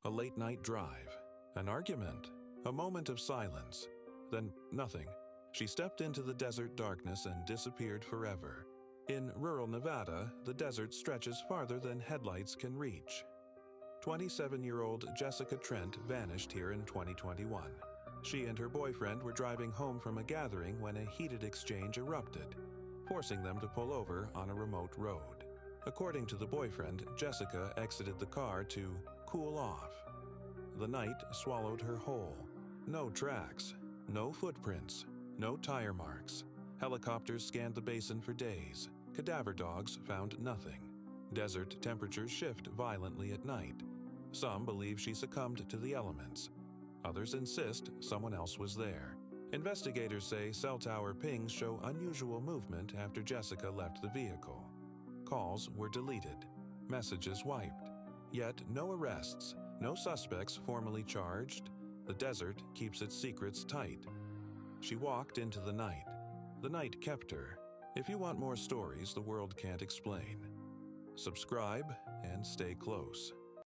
A late-night drive, an argument, a moment of silence, then nothing. She stepped into the desert darkness and disappeared forever. In rural Nevada, the desert stretches farther than headlights can reach. 27-year-old Jessica Trent vanished here in 2021. She and her boyfriend were driving home from a gathering when a heated exchange erupted, forcing them to pull over on a remote road. According to the boyfriend, Jessica exited the car to cool off. The night swallowed her whole. No tracks, no footprints, no tire marks. Helicopters scanned the basin for days. Cadaver dogs found nothing. Desert temperatures shift violently at night. Some believe she succumbed to the elements. Others insist someone else was there. Investigators say cell tower pings show unusual movement after Jessica left the vehicle. Calls were deleted, messages wiped. Yet no arrests, no suspects formally charged. The desert keeps its secrets tight. She walked into the night. The night kept her. If you want more stories the world can't explain, subscribe and stay close.